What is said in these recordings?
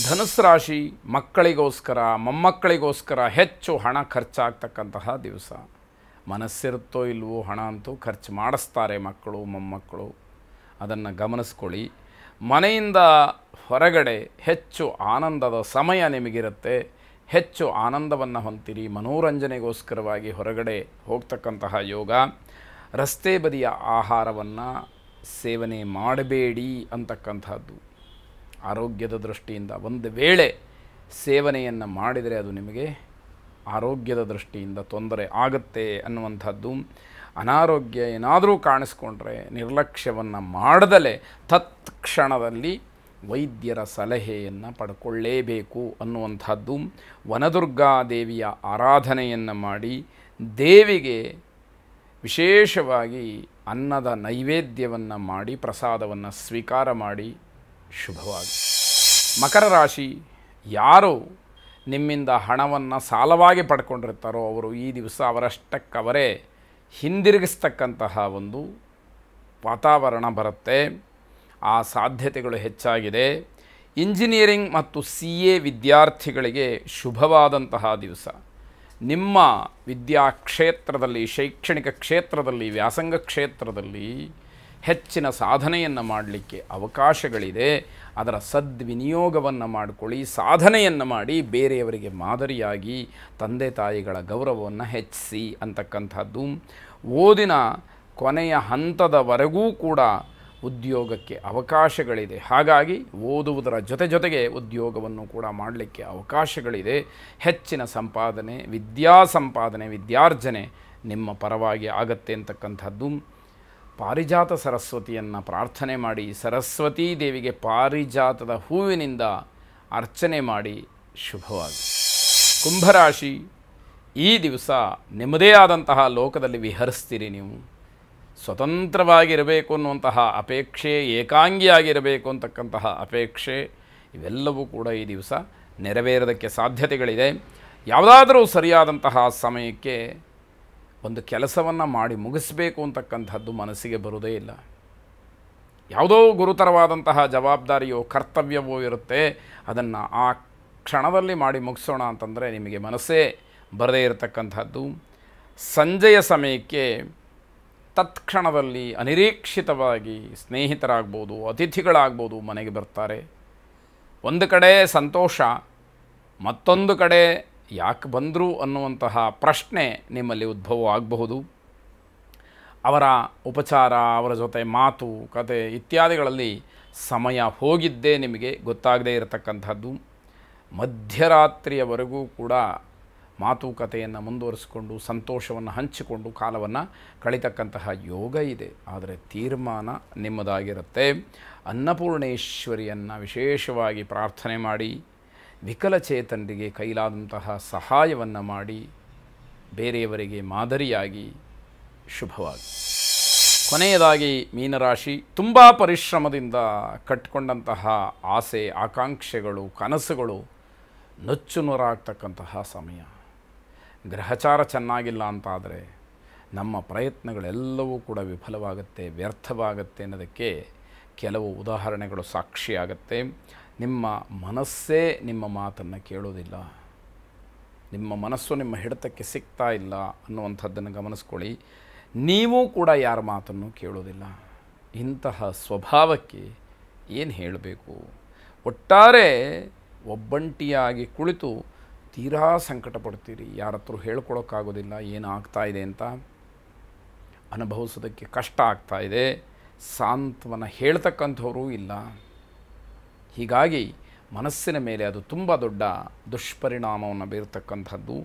ಧನುಸ್ಸು ರಾಶಿ ಮಕ್ಕಳಿಗೋಸ್ಕರ ಮೊಮ್ಮಕ್ಕಳಿಗೋಸ್ಕರ ಹೆಚ್ಚು ಹಣ ಖರ್ಚಾಗ್ತಕ್ಕಂತಹ ದಿವಸ. ಮನಸ್ಸಿರುತ್ತೋ ಇಲ್ವೋ ಹಣ ಅಂತೂ ಖರ್ಚು ಮಾಡಿಸ್ತಾರೆ ಮಕ್ಕಳು ಮೊಮ್ಮಕ್ಕಳು, ಅದನ್ನು ಗಮನಿಸ್ಕೊಳ್ಳಿ. ಮನೆಯಿಂದ ಹೊರಗಡೆ ಹೆಚ್ಚು ಆನಂದದ ಸಮಯ ನಿಮಗಿರುತ್ತೆ, ಹೆಚ್ಚು ಆನಂದವನ್ನು ಹೊಂದಿರಿ. ಮನೋರಂಜನೆಗೋಸ್ಕರವಾಗಿ ಹೊರಗಡೆ ಹೋಗ್ತಕ್ಕಂತಹ ಯೋಗ. ರಸ್ತೆ ಬದಿಯ ಆಹಾರವನ್ನು ಸೇವನೆ ಮಾಡಬೇಡಿ ಅಂತಕ್ಕಂಥದ್ದು ಆರೋಗ್ಯದ ದೃಷ್ಟಿಯಿಂದ. ಒಂದು ವೇಳೆ ಸೇವನೆಯನ್ನು ಮಾಡಿದರೆ ಅದು ನಿಮಗೆ ಆರೋಗ್ಯದ ದೃಷ್ಟಿಯಿಂದ ತೊಂದರೆ ಆಗುತ್ತೆ ಅನ್ನುವಂಥದ್ದು. ಅನಾರೋಗ್ಯ ಏನಾದರೂ ಕಾಣಿಸ್ಕೊಂಡ್ರೆ ನಿರ್ಲಕ್ಷ್ಯವನ್ನು ಮಾಡದಲೇ ತತ್ಕ್ಷಣದಲ್ಲಿ ವೈದ್ಯರ ಸಲಹೆಯನ್ನು ಪಡ್ಕೊಳ್ಳೇಬೇಕು ಅನ್ನುವಂಥದ್ದು. ವನದುರ್ಗಾದೇವಿಯ ಆರಾಧನೆಯನ್ನು ಮಾಡಿ ದೇವಿಗೆ ವಿಶೇಷವಾಗಿ ಅನ್ನದ ನೈವೇದ್ಯವನ್ನು ಮಾಡಿ ಪ್ರಸಾದವನ್ನು ಸ್ವೀಕಾರ ಮಾಡಿ ಶುಭವಾಗಿ. ಮಕರ ರಾಶಿ, ಯಾರು ನಿಮ್ಮಿಂದ ಹಣವನ್ನು ಸಾಲವಾಗಿ ಪಡ್ಕೊಂಡಿರ್ತಾರೋ ಅವರು ಈ ದಿವಸ ಅವರಷ್ಟಕ್ಕವರೇ ಹಿಂದಿರುಗಿಸ್ತಕ್ಕಂತಹ ಒಂದು ವಾತಾವರಣ ಬರುತ್ತೆ. ಆ ಸಾಧ್ಯತೆಗಳು ಹೆಚ್ಚಾಗಿದೆ. ಇಂಜಿನಿಯರಿಂಗ್ ಮತ್ತು CA ವಿದ್ಯಾರ್ಥಿಗಳಿಗೆ ಶುಭವಾದಂತಹ ದಿವಸ. ನಿಮ್ಮ ವಿದ್ಯಾಕ್ಷೇತ್ರದಲ್ಲಿ, ಶೈಕ್ಷಣಿಕ ಕ್ಷೇತ್ರದಲ್ಲಿ, ವ್ಯಾಸಂಗ ಕ್ಷೇತ್ರದಲ್ಲಿ ಹೆಚ್ಚಿನ ಸಾಧನೆಯನ್ನು ಮಾಡಲಿಕ್ಕೆ ಅವಕಾಶಗಳಿದೆ. ಅದರ ಸದ್ವಿನಿಯೋಗವನ್ನು ಮಾಡಿಕೊಳ್ಳಿ. ಸಾಧನೆಯನ್ನು ಮಾಡಿ ಬೇರೆಯವರಿಗೆ ಮಾದರಿಯಾಗಿ ತಂದೆ ತಾಯಿಗಳ ಗೌರವವನ್ನು ಹೆಚ್ಚಿಸಿ ಅಂತಕ್ಕಂಥದ್ದು. ಓದಿನ ಕೊನೆಯ ಹಂತದವರೆಗೂ ಕೂಡ ಉದ್ಯೋಗಕ್ಕೆ ಅವಕಾಶಗಳಿದೆ. ಹಾಗಾಗಿ ಓದುವುದರ ಜೊತೆಗೆ ಉದ್ಯೋಗವನ್ನು ಕೂಡ ಮಾಡಲಿಕ್ಕೆ ಅವಕಾಶಗಳಿದೆ. ಹೆಚ್ಚಿನ ಸಂಪಾದನೆ, ವಿದ್ಯಾರ್ಜನೆ ನಿಮ್ಮ ಪರವಾಗಿ ಆಗತ್ತೆ ಅಂತಕ್ಕಂಥದ್ದು. ಪಾರಿಜಾತ ಸರಸ್ವತಿಯನ್ನು ಪ್ರಾರ್ಥನೆ ಮಾಡಿ, ಸರಸ್ವತೀ ದೇವಿಗೆ ಪಾರಿಜಾತದ ಹೂವಿನಿಂದ ಅರ್ಚನೆ ಮಾಡಿ ಶುಭವಾಗಿ. ಕುಂಭರಾಶಿ, ಈ ದಿವಸ ನಿಮ್ಮದೇ ಆದಂತಹ ಲೋಕದಲ್ಲಿ ವಿಹರಿಸ್ತೀರಿ. ನೀವು ಸ್ವತಂತ್ರವಾಗಿರಬೇಕು ಅನ್ನುವಂತಹ ಅಪೇಕ್ಷೆ, ಏಕಾಂಗಿಯಾಗಿರಬೇಕು ಅಂತಕ್ಕಂತಹ ಅಪೇಕ್ಷೆ, ಇವೆಲ್ಲವೂ ಕೂಡ ಈ ದಿವಸ ನೆರವೇರೋದಕ್ಕೆ ಸಾಧ್ಯತೆಗಳಿದೆ. ಯಾವುದಾದರೂ ಸರಿಯಾದಂತಹ ಸಮಯಕ್ಕೆ ಒಂದು ಕೆಲಸವನ್ನು ಮಾಡಿ ಮುಗಿಸಬೇಕು ಅಂತಕ್ಕಂಥದ್ದು ಮನಸ್ಸಿಗೆ ಬರುವುದೇ ಇಲ್ಲ. ಯಾವುದೋ ಗುರುತರವಾದಂತಹ ಜವಾಬ್ದಾರಿಯೋ ಕರ್ತವ್ಯವೋ ಇರುತ್ತೆ, ಅದನ್ನು ಆ ಕ್ಷಣದಲ್ಲಿ ಮಾಡಿ ಮುಗಿಸೋಣ ಅಂತಂದರೆ ನಿಮಗೆ ಮನಸ್ಸೇ ಬರದೇ ಇರತಕ್ಕಂಥದ್ದು. ಸಂಜೆಯ ಸಮಯಕ್ಕೆ ತತ್ಕ್ಷಣದಲ್ಲಿ ಅನಿರೀಕ್ಷಿತವಾಗಿ ಸ್ನೇಹಿತರಾಗ್ಬೋದು, ಅತಿಥಿಗಳಾಗ್ಬೋದು ಮನೆಗೆ ಬರ್ತಾರೆ. ಒಂದು ಕಡೆ ಸಂತೋಷ, ಮತ್ತೊಂದು ಕಡೆ ಯಾಕೆ ಬಂದರು ಅನ್ನುವಂತಹ ಪ್ರಶ್ನೆ ನಿಮ್ಮಲ್ಲಿ ಉದ್ಭವ ಆಗಬಹುದು. ಅವರ ಉಪಚಾರ, ಅವರ ಜೊತೆ ಮಾತು ಕತೆ ಇತ್ಯಾದಿಗಳಲ್ಲಿ ಸಮಯ ಹೋಗಿದ್ದೇ ನಿಮಗೆ ಗೊತ್ತಾಗದೇ ಇರತಕ್ಕಂಥದ್ದು. ಮಧ್ಯರಾತ್ರಿಯವರೆಗೂ ಕೂಡ ಮಾತುಕತೆಯನ್ನು ಮುಂದುವರಿಸಿಕೊಂಡು ಸಂತೋಷವನ್ನು ಹಂಚಿಕೊಂಡು ಕಾಲವನ್ನು ಕಳೀತಕ್ಕಂತಹ ಯೋಗ ಇದೆ. ಆದರೆ ತೀರ್ಮಾನ ನಿಮ್ಮದಾಗಿರುತ್ತೆ. ಅನ್ನಪೂರ್ಣೇಶ್ವರಿಯನ್ನು ವಿಶೇಷವಾಗಿ ಪ್ರಾರ್ಥನೆ ಮಾಡಿ, ವಿಕಲಚೇತನರಿಗೆ ಕೈಲಾದಂತಹ ಸಹಾಯವನ್ನು ಮಾಡಿ ಬೇರೆಯವರಿಗೆ ಮಾದರಿಯಾಗಿ ಶುಭವಾಗಿ. ಕೊನೆಯದಾಗಿ ಮೀನರಾಶಿ, ತುಂಬ ಪರಿಶ್ರಮದಿಂದ ಕಟ್ಟಿಕೊಂಡಂತಹ ಆಸೆ, ಆಕಾಂಕ್ಷೆಗಳು, ಕನಸುಗಳು ನುಚ್ಚುನೂರಾಗ್ತಕ್ಕಂತಹ ಸಮಯ. ಗ್ರಹಚಾರ ಚೆನ್ನಾಗಿಲ್ಲ ಅಂತಾದರೆ ನಮ್ಮ ಪ್ರಯತ್ನಗಳೆಲ್ಲವೂ ಕೂಡ ವಿಫಲವಾಗುತ್ತೆ, ವ್ಯರ್ಥವಾಗುತ್ತೆ ಅನ್ನೋದಕ್ಕೆ ಕೆಲವು ಉದಾಹರಣೆಗಳು ಸಾಕ್ಷಿಯಾಗುತ್ತೆ. ನಿಮ್ಮ ಮನಸ್ಸೇ ನಿಮ್ಮ ಮಾತನ್ನು ಕೇಳೋದಿಲ್ಲ, ನಿಮ್ಮ ಮನಸ್ಸು ನಿಮ್ಮ ಹಿಡಿತಕ್ಕೆ ಸಿಗ್ತಾ ಇಲ್ಲ ಅನ್ನುವಂಥದ್ದನ್ನು ಗಮನಿಸ್ಕೊಳ್ಳಿ. ನೀವೂ ಕೂಡ ಯಾರ ಮಾತನ್ನು ಕೇಳೋದಿಲ್ಲ. ಇಂತಹ ಸ್ವಭಾವಕ್ಕೆ ಏನು ಹೇಳಬೇಕು? ಒಟ್ಟಾರೆ ಒಬ್ಬಂಟಿಯಾಗಿ ಕುಳಿತು ತೀರಾ ಸಂಕಟ ಪಡ್ತೀರಿ. ಯಾರ ಹತ್ರ ಹೇಳ್ಕೊಳಕ್ಕಾಗೋದಿಲ್ಲ ಏನಾಗ್ತಾ ಇದೆ ಅಂತ, ಅನುಭವಿಸೋದಕ್ಕೆ ಕಷ್ಟ ಆಗ್ತಾ ಇದೆ. ಸಾಂತ್ವನ ಹೇಳ್ತಕ್ಕಂಥವರೂ ಇಲ್ಲ. ಹೀಗಾಗಿ ಮನಸ್ಸಿನ ಮೇಲೆ ಅದು ತುಂಬ ದೊಡ್ಡ ದುಷ್ಪರಿಣಾಮವನ್ನು ಬೀರ್ತಕ್ಕಂಥದ್ದು.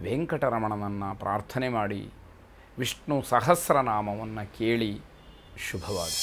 ವೆಂಕಟರಮಣನನ್ನು ಪ್ರಾರ್ಥನೆ ಮಾಡಿ, ವಿಷ್ಣು ಸಹಸ್ರನಾಮವನ್ನು ಕೇಳಿ ಶುಭವಾಗಿ.